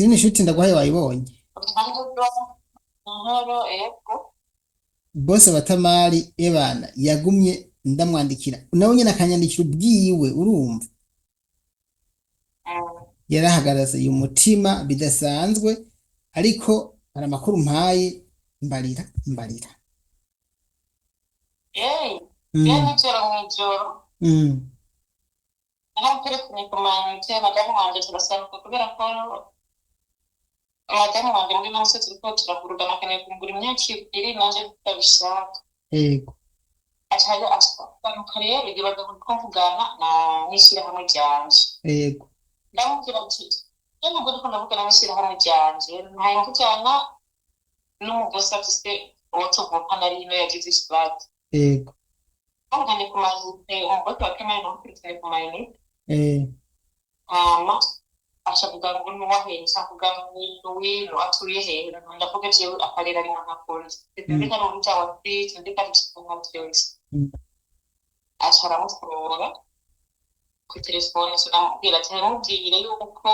screenshot ndaguhaye wayibonye. nkoro ego Bose batamari ebana yagumye ndamwandikira nawe nyine akanyandikira ubwiwe urumva yarahagaraze uyu mutima bidasanzwe ariko hari amakuru mpaye mbarira nijoro mw'ijoro naraterefone ku mayinite madamu wanje turasaruka kubera ko madamu wanje muri nose turiko turavurugana akeneye kungura imyaka ibiri nanje tutabishaka yego acaje asitanuka rero igibaga ko mvugana n'ishirahamwe ryanje yego ndamubwira ati iyo nubwo ndiko ndavugana n'ishirahamwe ryanje ntaye mvugana n'umugosi afise uwo tuvukana ari ino yagize ikibazo yego mvuganye ku mayinite umugosi wa kemeye namukurikirane ku mayinite hama acavuga ngo nuwahenze avuga wino atuye hera ndavuga jewe akarera ari nk'akunze ndeka n'uburyo wa twite ndeka n'ikibunga byose aca aramusorora kuri telefone tunamubwira ati ntimubwire yuko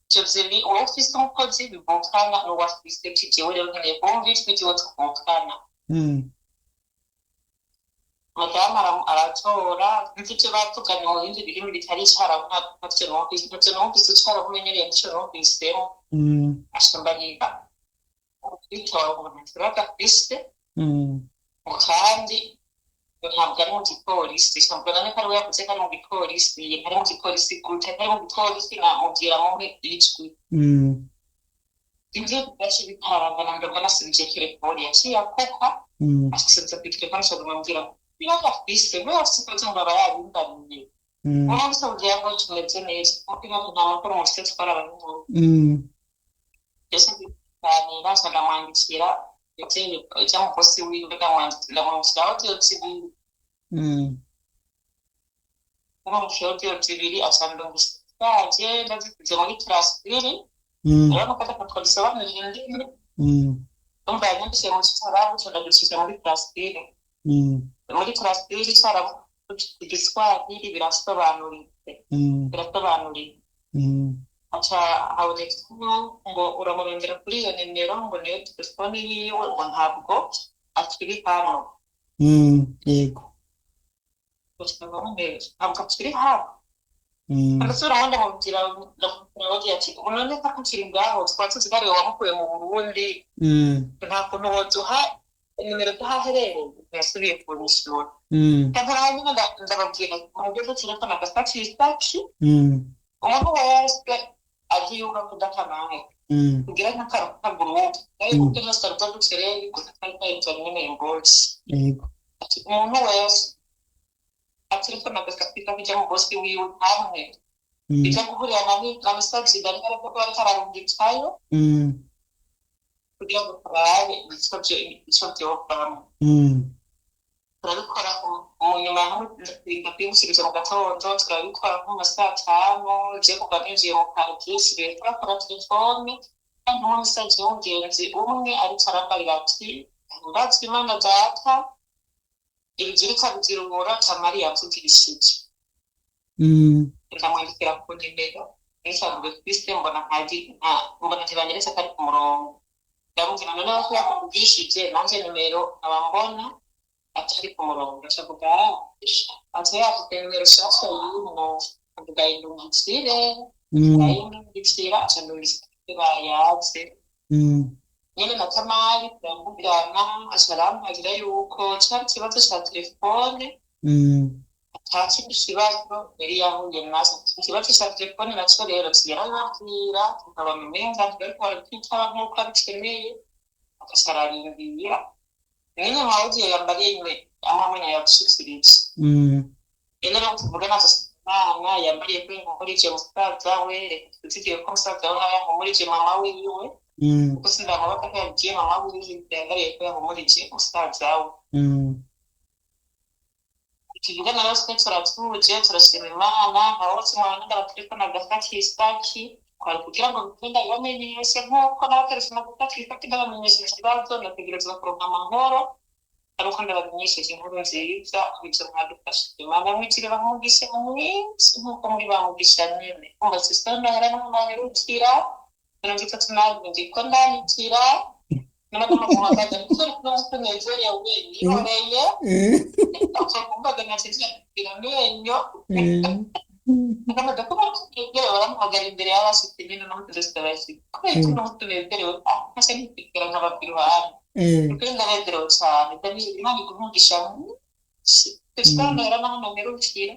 ivyo vyari uwo ufise umukozi bivukana n'uwafise jewe rero nkeneye kumva ijwi ryiwe tuvukana madamu aratora ivyo batuganye mu bindi birimi bitari icarabona ntavyo numvise icarabumenyereye nico numvisemo ashambariga kwitora umuntu turagafise kandi ntabwo ari mu gipolisi mbona niko ari we yavuze ko ari mu gipolisi ari mu gipolisi gute ari mu gipolisi namubwira muhe ijwi ivyo gace bitarangana mbona nasubije telefone yaciye akoka asubiza kuri telefone ashobora kumubwira biragafise bose kozumva bayabindaniye umunsi ugiye ngo tumeze neza kuko nta makuru mufite twara abantu ese biganira ndamwandikira yateye cyangwa posti wiwe ndamwandikira audio tibiri audio tibiri asandongisaje ndazikuze muri transferi rero nakata kubisobanurira ndimi umva yanditse mu cyarabu ndagishije muri transferi muri transferi cyarabu igiswahili birasobanuriye aca haboneka ngo uramurondera kuri iyo nimero ngo niyo telefone yiwe ngo ntabwo akiri hano yego ntabwo akiri hano agasura wanda mubwira ndamugira ati unone ko akiri ngaho twatuzi ko ari wowe wamukuye mu Burundi nta kuntu woduha nimero duhaherereye yasubiye kurishyura kandi hanyuma ndababwira mu buryo bwo telefone agasakisaki umuntu wese agiye uga kudakanaye kugira nk'akagurupe ari kuko hose ariko dukereye kutakayita nyine imbozi yego ati umuntu wese telefone agasakisaki kujya mu bosi wiwe hamwe bijya guhurira na message dariko ko batararungikayo kugira ngo turabe icyo byokamo turabikora mu nyuma ndakwigusubiza mu gatondo tukabikora nko mu saa tanu je kuva ninjiye mu kazi kisigaye turakora telefone kandi umusazi w'umugenzi umwe ariko arambarira ati ndatswe imana data ibigirika bizirubura tamari yavugishije ndamwandikira ku nimero nisanzwe twise mbona ntibanyeretse ko ari ku murongo ndamubwira noneho ko yakuvugishije nanjye nimero abambona atari ku murongo ndavuga ati yafite nimero shasha y'umuntu avuga indungitsire ndayindungitsira acandungitsire bayaze nyine na tamari turamubwirana asharampagira yuko cari ikibazo ca telefone atakindi kibazo yari yahuye nazo ikibazo ca telefone naco rero kiyaranabwira tukaba mu menga ariko baratwitaba nk'uko abikeneye agashararindira nyine nkawugiye yambariye nyine amamenya yagushikirije rero no tuvugana mwana yambariye kuri nkumurije musaza we tuzigiye ko musaza we nawe nkumurije mama wiwe kuko sindamubaka ko yagiye mama wiwe yambariye ko yankumurije musaza we tuvugana rero twe turatuje turashima imana aho bose mwana ndabatelefone agasakisaki kwari kugira ngo bikunda ibamenyeshe nk'uko n'abatelefone agasakisaki ndabamenyesha ikibazo ndategerezwa kuronka amahoro ariko ndabamenyesheje inkuru nziza ibyo mwadufashije imana mwitire bamugishe mu minsi nk'uko muri bamugisha nyene umva sisiteme ahera n'umuherukira mirongo itatu n'abiri ndiko ndandikira n'amagana muhagaze nicyo n'umutunezero yihoreye akumvaga nacyo kugira amenyo nkamada kuba tunezero baramuhagara imbere y'abashyitsi nyine no muri restaurant kubera ko n'umutunezerewe ntase ntifikira nk'ababwira uruhande kuri ndanezerewe cyane kandi imana iguha tuzitanera naho nomerukira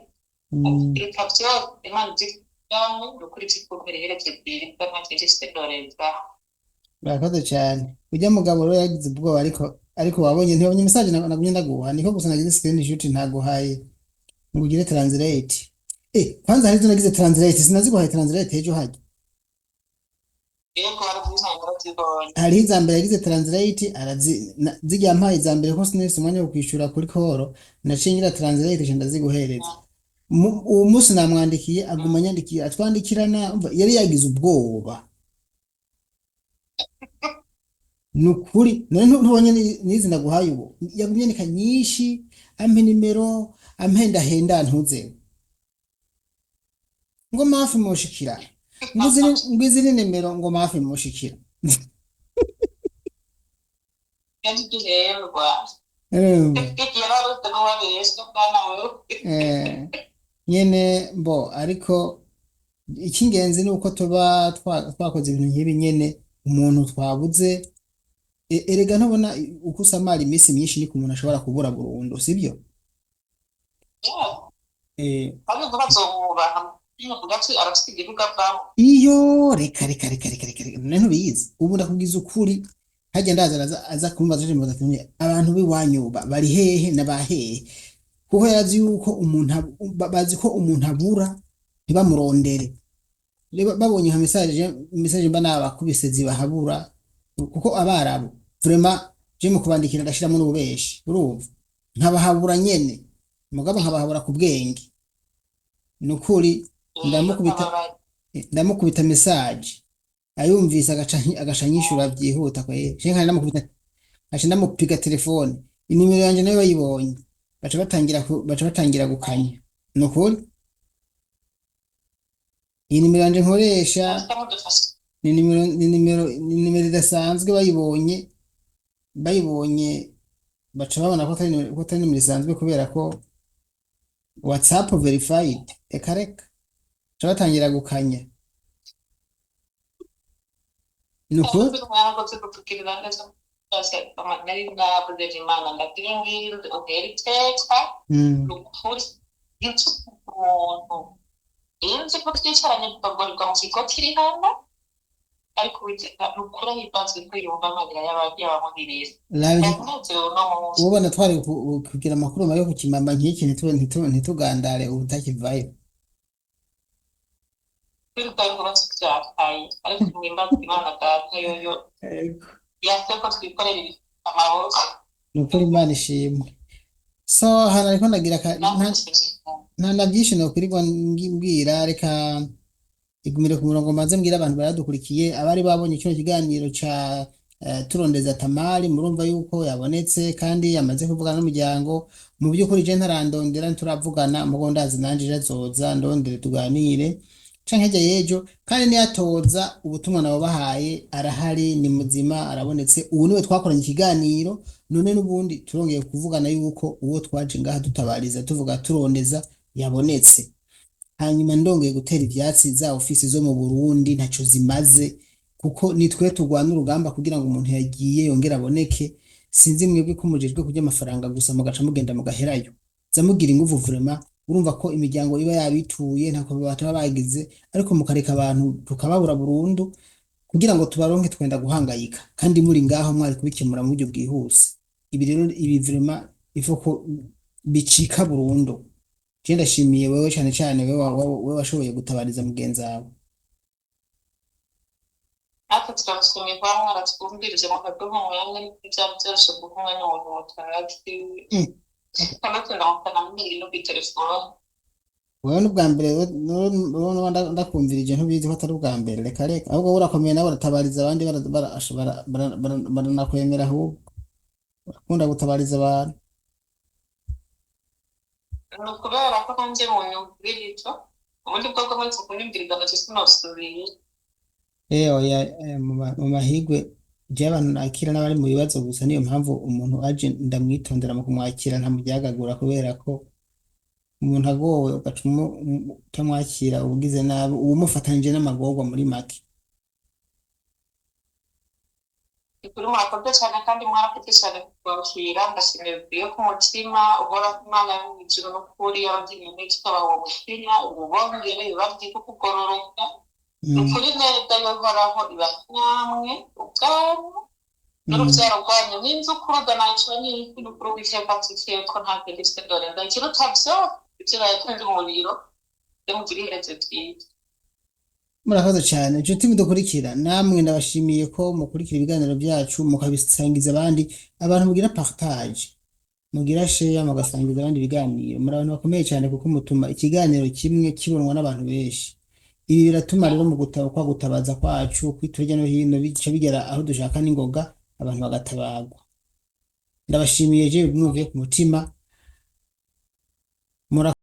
reka byose imana izigamwe nukuri zikomere yerekeye bwiribwa ntakiri sinoreza. Murakoze cyane ujya mugabo rero yagize ubwoba ariko wabonye ntibonye message nagumye ndaguha niko gusa nagize screenshot ntaguhaye ngo ugire translate kwanza hari nagize translate sinaziguhaye translate ejo haje hari izambere yagize translate zijya mpaye izambere ko sinese umwanya wo kwishura kuri koro nacingira translate ndaziguhereza uwo munsi namwandikiye aguma nyandikiye atwandikirana yari yagize ubwoba nukuri none ntubonye nizi ndaguhaye ubu yagumye nika nyinshi ampe nimero ampenda ntuze ngo mafi mushikira ngwizi ni nimero ngo mafi mushikira nyene mbo ariko icy'ingenzi ni uko tuba twakoze ibintu nk'ibi nyene umuntu twabuze erega ntubona uko usamara iminsi myinshi niko umuntu ashobora kubura burundu sibyo iyo reka none ntubizi ubu ndakubwiza ukuri hajya ndaza aza kumbaza ijambo ati abantu b'iwanyu bari hehe n'abahehe kuko yazi yuko bazi ko umuntu abura ntibamurondere babonye nka message mba nabakubise zibahabura kuko abarabu vraiment je mu kubandikira ndashiramo n'ububeshi urumva nkabahabura nyene mugabo nkabahabura ku bwenge nukuri ndamukubita message ayumvise agashanyishura byihuta kwa je nkana ndamukubita ndamupiga telefone inimero yanje nayo bayibonye baca batangira gukanya nukuri iyi nimero yanje nkoresha ni nimero idasanzwe bayibonye baca babona ko atari nimero isanzwe kubera ko WhatsApp verified reka baca batangira gukanya nuko inzi ko twicaranye tukagorerwa mu kigo kiri hano ariko nukuri ahibanzwe ko yumva amarira y'abamuhiriza ubona twari kugira amakuru mabi yo kukimama nk'iki ntitugandare ubutakivayo twirukanye kubatse byakaye ariko mwimbaza imana data yoyo yase ko twikorera amaboko nukuri imana ishimwe so hano ariko ndagira nta byinshi nokwirirwa mbwira reka igumire ku murongo maze mbwira abantu baradukurikiye abari babonye kino kiganiro ca turondeza Tamari murumva yuko yabonetse kandi yamaze kuvugana n'umuryango mu by'ukuri je ntarandondera turavugana mugo ndazi nanje jazoza ndondere tuganire canke hajya yejo kandi niyatoza ubutumwa nabo bahaye arahari ni muzima arabonetse ubu niwe twakoranye ikiganiro none n'ubundi turongeye kuvugana yuko uwo twaje ngaha dutabariza tuvuga turondeza yabonetse hanyuma ndongeye gutera ivyatsi za ofisi zo mu Burundi ntaco zimaze kuko nitwe tugwana urugamba kugira ngo umuntu yagiye yongera aboneke sinzi mwebwe ko mujejwe kujya amafaranga gusa mugaca mugenda mugaherayo zamugira inguvu vraiment urumva ko imiryango iba yabituye ntako bataba bagize ariko mukareka abantu tukababura burundu kugira ngo tubaronke twenda guhangayika kandi muri ngaho mwari kubikemura mu buryo bwihuse ibi rero ibi vraiment ifoko bicika burundu je ndashimiye wewe cyane wewe washoboye gutabariza mugenzi wawe aka twasomye kwa mwaratwumvirije mu kadomo mwanya n'ibyabyo guhunganya umuntu mutarazi kanatenda mukana muri no telefone wewe n'ubwa mbere ndakumvirije ntubizi ko atari ubwa mbere reka ahubwo urakomeye nawe uratabariza abandi baranakwemera ahubwo urakunda gutabariza abantu kubera ko nanje mu nyumvirizo ubundi bwo muri kunyumviriza no sinasubiye oya, mu mahigwe je abantu nakira n'abari mu bibazo gusa, niyo mpamvu umuntu aje ndamwitondera mu kumwakira ntamuryagagura, kubera ko umuntu agowe ugaca utamwakira ubugize nabi uwumufatanije n'amagorwa muri make. Ukuri murakoze cyane kandi mwarakoze cyane kutwakira, ndashimiye bivuye ku mutima. Uhoraho Imana yo mu ijuru n'ukuri yabagiriye neza ikabaha uwo mutima, ububongere bibabwire kugororoka. Mm, Ukuri neza y'Uhoraho ibahe namwe ubwanyu mm. n'urubyaro rwanyu n'inzukuru naco n'iki n'ukuri w'iteka tukiye ko nta kindi se dore ndakiruta vyose ibyo yakunze umuriro yo mugire iherezo ryiza. Murakoze cyane inshuti mudukurikira, namwe ndabashimiye ko mukurikira ibiganiro byacu mukabisangiza abandi, abantu mugira partage, mugira share, mugasangiza abandi ibiganiro. Muri abantu bakomeye cyane kuko mutuma ikiganiro kimwe kibonwa n'abantu benshi. Ibi biratuma rero mu gutabaza kwacu kwita hirya no hino bica bigera aho dushaka n'ingoga, abantu bagatabagwa. Ndabashimiye je bimwe ku mutima.